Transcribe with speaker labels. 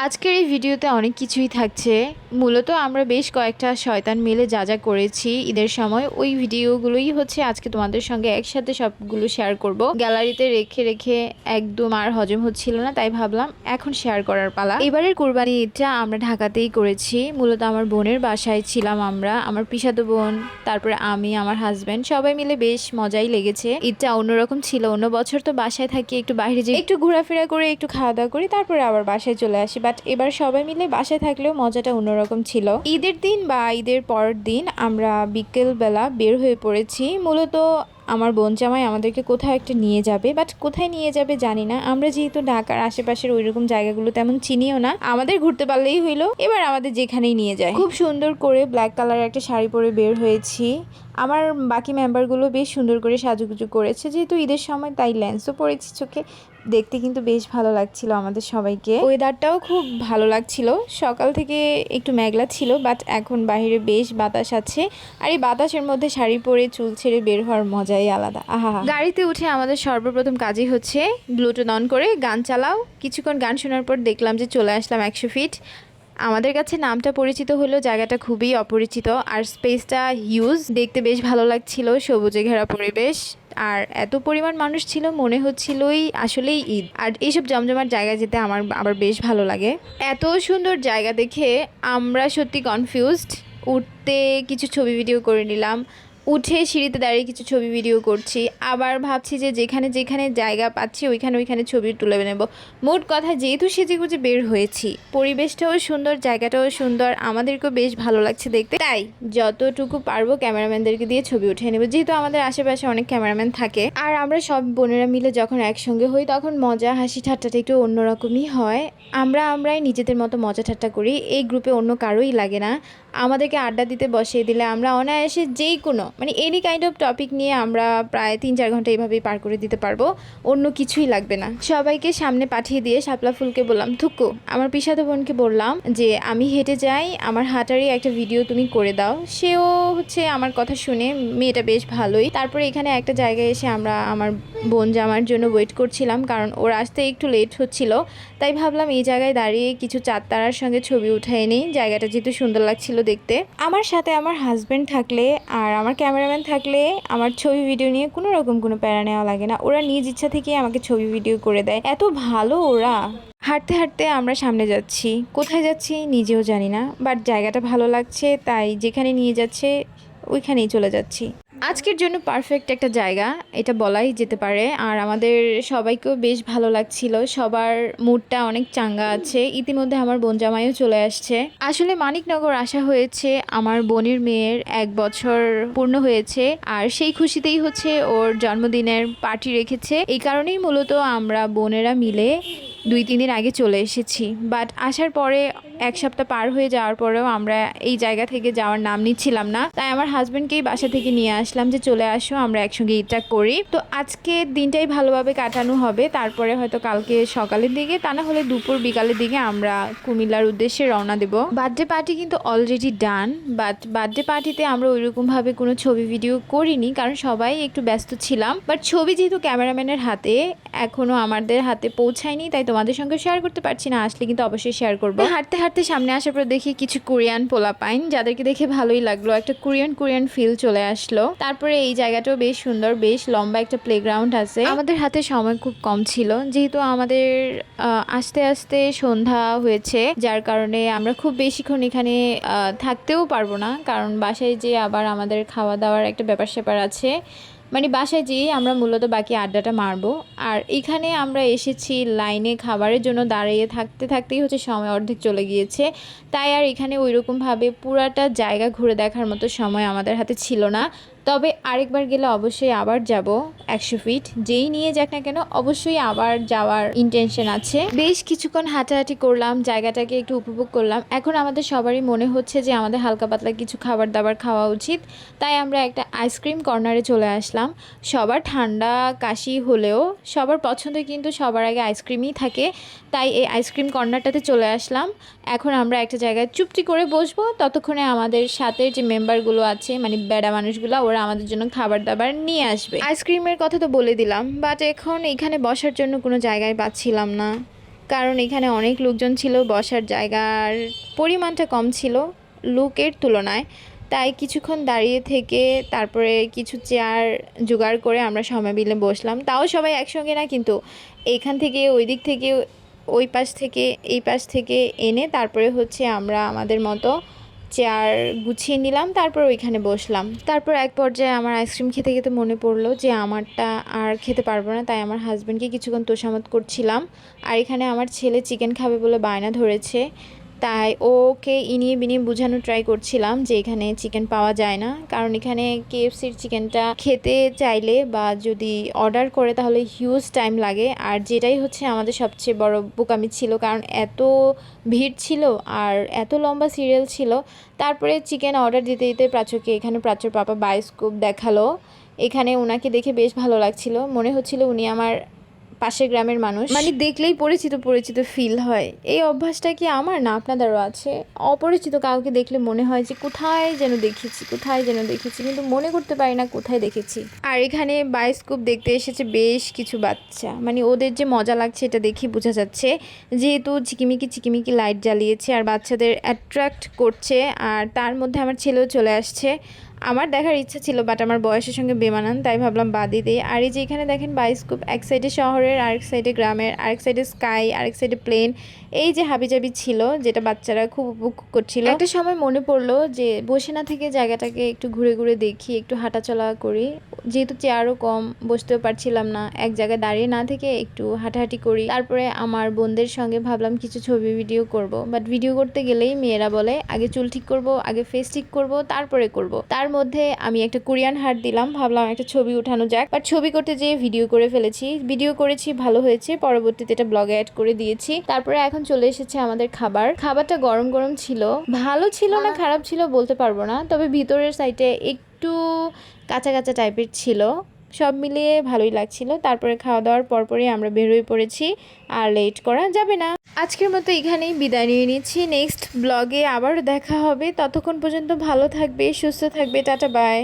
Speaker 1: আজকের এই ভিডিওতে অনেক কিছুই থাকছে। মূলত আমরা বেশ কয়েকটা শয়তান মিলে যা যা করেছি ঈদের সময়, ওই ভিডিওগুলোই হচ্ছে আজকে তোমাদের সঙ্গে একসাথে সবগুলো শেয়ার করব। গ্যালারিতে রেখে রেখে একদম আর হজম হচ্ছিল না, তাই ভাবলাম এখন শেয়ার করার পালা। এবারের কোরবানি ঈদটা আমরা ঢাকাতেই করেছি। মূলত আমার বোনের বাসায় ছিলাম আমরা, আমার পিসাতো বোন, তারপরে আমি, আমার হাজব্যান্ড, সবাই মিলে বেশ মজাই লেগেছে। ঈদটা অন্যরকম ছিল। অন্য বছর তো বাসায় থাকি, একটু বাইরে যাই, একটু ঘোরাফেরা করে, একটু খাওয়া দাওয়া করি, তারপরে আবার বাসায় চলে আসি। বাট এবার সবাই মিলে বাসায় থাকলেও মজাটা অন্যরকম ছিল। ঈদের দিন বা ঈদের পরের দিন আমরা বিকেলবেলা বের হয়ে পড়েছি। মূলত আমার বোন জামাই আমাদেরকে কোথাও একটা নিয়ে যাবে, বাট কোথায় নিয়ে যাবে জানি না। আমরা যেহেতু ঢাকার আশেপাশের ওইরকম জায়গাগুলো তেমন চিনিও না, আমাদের ঘুরতে পারলেই হইলো, এবার আমাদের যেখানেই নিয়ে যায়। খুব সুন্দর করে ব্ল্যাক কালারের একটা শাড়ি পরে বের হয়েছি। আমার বাকি মেম্বারগুলো বেশ সুন্দর করে সাজুগুজু করেছে, যেহেতু ঈদের সময়, তাই লেন্সও পরেছি চোখে। দেখতে কিন্তু বেশ ভালো লাগছিল আমাদের সবাইকে। ওয়েদারটাও খুব ভালো লাগছিল। সকাল থেকে একটু মেঘলা ছিল, বাট এখন বাইরে বেশ বাতাস আছে। আর এই বাতাসের মধ্যে শাড়ি পরে চুল ছেড়ে বের হওয়ার মজাই আলাদা। আহা, গাড়িতে উঠে আমাদের সর্বপ্রথম কাজই হচ্ছে ব্লুটুথ অন করে গান চালাও। কিছুক্ষণ গান শোনার পর দেখলাম যে চলে আসলাম 100 ফিট। আমাদের কাছে নামটা পরিচিত হলেও জায়গাটা খুবই অপরিচিত, আর স্পেসটা হিউজ। দেখতে বেশ ভালো লাগছিল, সবুজে ঘেরা পরিবেশ, আর এত পরিমাণ মানুষ ছিল, মনে হচ্ছিলই আসলেই ঈদ। আর এইসব জমজমাট জায়গায় যেতে আমার আবার বেশ ভালো লাগে। এত সুন্দর জায়গা দেখে আমরা সত্যি কনফিউজড। উঠতে কিছু ছবি ভিডিও করে নিলাম, উঠে সিঁড়িতে দাঁড়িয়ে কিছু ছবি ভিডিও করছি, আবার ভাবছি যে যেখানে যেখানে জায়গা পাচ্ছি ওইখানে ছবি তুলে নেব। মোট কথা, যেহেতু সেজেগুজে বের হয়েছি, পরিবেশটাও সুন্দর, জায়গাটাও সুন্দর, আমাদেরকেও বেশ ভালো লাগছে দেখতে, তাই যতটুকু পারবো ক্যামেরাম্যানদেরকে দিয়ে ছবি উঠিয়ে নেব, যেহেতু আমাদের আশেপাশে অনেক ক্যামেরাম্যান থাকে। আর আমরা সব বোনেরা মিলে যখন একসঙ্গে হই তখন মজা হাসি ঠাট্টাটা একটু অন্যরকমই হয়। আমরাই নিজেদের মতো মজা ঠাট্টা করি, এই গ্রুপে অন্য কারোই লাগে না। আমাদেরকে আড্ডা দিতে বসিয়ে দিলে আমরা অনায়াসে যেই কোনো এনি কাইন্ড অফ টপিক নিয়ে আমরা প্রায় 3-4 ঘন্টা এইভাবেই পার করে দিতে পারবো, অন্য কিছুই লাগবে না। সবাইকে সামনে পাঠিয়ে দিয়ে শাপলা ফুলকে বললাম থুকু, আমার পিসাতো বোনকে বললাম যে আমি হেঁটে যাই, আমার হাঁটারই একটা ভিডিও তুমি করে দাও। সেও হচ্ছে আমার কথা শুনে, মেয়েটা বেশ ভালোই। তারপরে এখানে একটা জায়গায় এসে আমরা আমার বোন জামার জন্য ওয়েট করছিলাম, কারণ ওর আসতে একটু লেট হচ্ছিল, তাই ভাবলাম এই জায়গায় দাঁড়িয়ে কিছু চাঁদতারার সঙ্গে ছবি উঠাই নেই। জায়গাটা যেহেতু সুন্দর লাগছিল দেখতে। আমার সাথে আমার হাজব্যান্ড থাকলে আর আমার ক্যামেরাম্যান থাকলে আমার ছবি ভিডিও নিয়ে কোনো রকম কোনো প্যারা নেওয়া লাগে না। ওরা নিজ ইচ্ছা থেকে আমাকে ছবি ভিডিও করে দেয়, এত ভালো ওরা। হাঁটতে হাঁটতে আমরা সামনে যাচ্ছি, কোথায় যাচ্ছি নিজেও জানি না, বাট জায়গাটা ভালো লাগছে, তাই যেখানে নিয়ে যাচ্ছে ওইখানেই চলে যাচ্ছি। আজকের জন্য পারফেক্ট একটা জায়গা, এটা বলাই যেতে পারে। আর আমাদের সবাইকেও বেশ ভালো লাগছিল, সবার মুডটা অনেক চাঙ্গা আছে। ইতিমধ্যে আমার বোন জামাইও চলে আসছে। আসলে মানিকনগর আসা হয়েছে, আমার বোনের মেয়ের 1 বছর পূর্ণ হয়েছে, আর সেই খুশিতেই হচ্ছে ওর জন্মদিনের পার্টি রেখেছে। এই কারণেই মূলত আমরা বোনেরা মিলে 2-3 দিন আগে চলে এসেছি। বাট আসার পরে 1 সপ্তাহ পার হয়ে যাওয়ার পরেও আমরা এই জায়গা থেকে যাওয়ার নাম নিচ্ছিলাম না, তাই আমার হাজব্যান্ডকেই বাসা থেকে নিয়ে আসলাম যে চলে আসো, আমরা একসঙ্গে ঈদটা করি। তো আজকে দিনটাই ভালোভাবে কাটানো হবে, তারপরে হয়তো কালকে সকালের দিকে, তা না হলে দুপুর বিকালের দিকে আমরা কুমিল্লার উদ্দেশ্যে রওনা দেব। বার্থডে পার্টি কিন্তু অলরেডি ডান, বাট বার্থডে পার্টিতে আমরা ওইরকমভাবে কোনো ছবি ভিডিও করিনি, কারণ সবাই একটু ব্যস্ত ছিলাম। বাট ছবি যেহেতু ক্যামেরাম্যানের হাতে, এখনও আমাদের হাতে পৌঁছায়নি, তাই তোমাদের সঙ্গে শেয়ার করতে পারছি না। আসলে কিন্তু অবশ্যই শেয়ার করবো। হাঁটতে হাঁটতে সামনে আসার পর দেখি কিছু কোরিয়ান পোলাপাইন, যাদেরকে দেখে ভালোই লাগলো, একটা কোরিয়ান ফিল চলে আসলো। তারপরে এই জায়গাটাও বেশ সুন্দর, বেশ লম্বা একটা প্লেগ্রাউন্ড আছে। আমাদের হাতে সময় খুব কম ছিল, যেহেতু আমাদের আস্তে আস্তে সন্ধ্যা হয়েছে, যার কারণে আমরা খুব বেশিক্ষণ এখানে থাকতেও পারবো না, কারণ বাসায় যে আবার আমাদের খাওয়া দাওয়ার একটা ব্যাপার স্যাপার আছে। বাসায় যেয়ে আমরা মূলত বাকি আড্ডাটা মারবো। আর এখানে আমরা এসেছি লাইনে খাবারের জন্য, দাঁড়িয়ে থাকতে থাকতেই হচ্ছে সময় অর্ধেক চলে গিয়েছে, তাই আর এখানে ওইরকমভাবে পুরাটা জায়গা ঘুরে দেখার মতো সময় আমাদের হাতে ছিল না। তবে আরেকবার গেলে অবশ্যই আবার যাব। 100 ফিট যেই নিয়ে যাক না কেন, অবশ্যই আবার যাওয়ার ইন্টেনশন আছে। বেশ কিছুক্ষণ হাঁটাহাঁটি করলাম, জায়গাটাকে একটু উপভোগ করলাম। এখন আমাদের সবারই মনে হচ্ছে যে আমাদের হালকা পাতলা কিছু খাবার দাবার খাওয়া উচিত, তাই আমরা একটা আইসক্রিম কর্নারে চলে আসলাম। সবার ঠান্ডা কাশি হলেও সবার পছন্দ কিন্তু সবার আগে আইসক্রিমই থাকে, তাই এই আইসক্রিম কর্নারটাতে চলে আসলাম। এখন আমরা একটা জায়গায় চুপটি করে বসবো, ততক্ষণে আমাদের সাথে যে মেম্বারগুলো আছে, বেড়া মানুষগুলো, ওরা আমাদের জন্য খাবার দাবার নিয়ে আসবে। আইসক্রিমের কথা তো বলে দিলাম, বাট এখন এখানে বসার জন্য কোনো জায়গায় পাচ্ছিলাম না। কারণ এখানে অনেক লোকজন ছিল, বসার জায়গার পরিমাণটা কম ছিল লোকের তুলনায়। তাই কিছুক্ষণ দাঁড়িয়ে থেকে তারপরে কিছু চেয়ার জোগাড় করে আমরা সবাই মিলে বসলাম। তাও সবাই একসঙ্গে না, কিন্তু এইখান থেকে ওই দিক থেকে ওই পাশ থেকে এই পাশ থেকে এনে তারপরে হচ্ছে আমরা আমাদের মতো চেয়ার গুছিয়ে নিলাম, তারপর ওইখানে বসলাম। তারপর এক পর্যায়ে আমার আইসক্রিম খেতে খেতে মনে পড়লো যে আমারটা আর খেতে পারবো না, তাই আমার হাজব্যান্ডকে কিছুক্ষণ তোষামত করছিলাম। আর এখানে আমার ছেলে চিকেন খাবে বলে বায়না ধরেছে, তাই ওকে ইনিয়ে বিনিয়ে বোঝানো ট্রাই করছিলাম যে এখানে চিকেন পাওয়া যায় না। কারণ এখানে কেএফসির চিকেনটা খেতে চাইলে বা যদি অর্ডার করে তাহলে হিউজ টাইম লাগে। আর যেটাই হচ্ছে আমাদের সবচেয়ে বড় বোকামি ছিল, কারণ এত ভিড় ছিল আর এত লম্বা সিরিয়াল ছিল। তারপরে চিকেন অর্ডার দিতে দিতে প্রাচুরকে এখানে প্রাচুর পাপা বায়োস্কোপ দেখালো। এখানে ওনাকে দেখে বেশ ভালো লাগছিল, মনে হচ্ছিল উনি আমার পাশের গ্রামের মানুষ, মানে দেখলেই পরিচিত পরিচিত ফিল হয়। এই অভ্যাসটা কি আমার না আপনাদেরও আছে? অপরিচিত কাউকে দেখলে মনে হয় যে কোথায় যেন দেখেছি, কোথায় যেন দেখেছি, কিন্তু মনে করতে পারি না কোথায় দেখেছি। আর এখানে বায়োস্কোপ দেখতে এসেছে বেশ কিছু বাচ্চা, মানে ওদের যে মজা লাগছে এটা দেখে বোঝা যাচ্ছে, যেহেতু চিকিমিকি চিকিমিকি লাইট জ্বালিয়েছে আর বাচ্চাদের অ্যাট্রাক্ট করছে। আর তার মধ্যে আমার ছেলেও চলে আসছে। আমার দেখার ইচ্ছা ছিল, বাট আমার বয়সের সঙ্গে বেমানান, তাই ভাবলাম বাদই দিই। আর এই যে এখানে দেখেন বায়োস্কোপ, এক সাইডে শহরের, আরেক সাইডে গ্রামের, আরেক সাইডে স্কাই, আরেক সাইডে প্লেন। এই যে হাবিজাবি ছিল যেটা বাচ্চারা খুব উপভোগ করছিল। একটা সময় মনে পড়লো যে বসে না থেকে জায়গাটাকে একটু ঘুরে ঘুরে দেখি, একটু হাঁটাচলা করি। যেহেতু চেয়ারও কম, বসতেও পারছিলাম না, এক জায়গায় দাঁড়িয়ে না থেকে একটু হাঁটাহাঁটি করি। তারপরে আমার বোনদের সঙ্গে ভাবলাম কিছু ছবি ভিডিও করব, বাট ভিডিও করতে গেলেই মেয়েরা বলে আগে চুল ঠিক করব, আগে ফেস ঠিক করব, তারপরে করব। তার মধ্যে আমি একটা কোরিয়ান হার্ট দিলাম, ভাবলাম একটা ছবি উঠানো যাক, বাট ছবি করতে যেয়ে ভিডিও করে ফেলেছি। ভিডিও করেছি, ভালো হয়েছে, পরবর্তীতে এটা ব্লগে অ্যাড করে দিয়েছি। তারপরে এখন চলে এসেছে আমাদের খাবার। খাবারটা গরম গরম ছিল, ভালো ছিল না খারাপ ছিল বলতে পারবো না, তবে ভিতরের সাইডে একটু কাঁচা কাঁচা টাইপের ছিল। সব মিলিয়ে ভালোই লাগছিল। তারপরে খাওয়া দাওয়ার পরপরই আমরা বের হয়ে পড়েছি, আর লেট করা যাবে না। আজকের মতো এখানেই বিদায় নিয়ে নিচ্ছি, নেক্সট ব্লগে আবার দেখা হবে। ততক্ষণ পর্যন্ত ভালো থাকবে, সুস্থ থাকবে, টাটা বাই।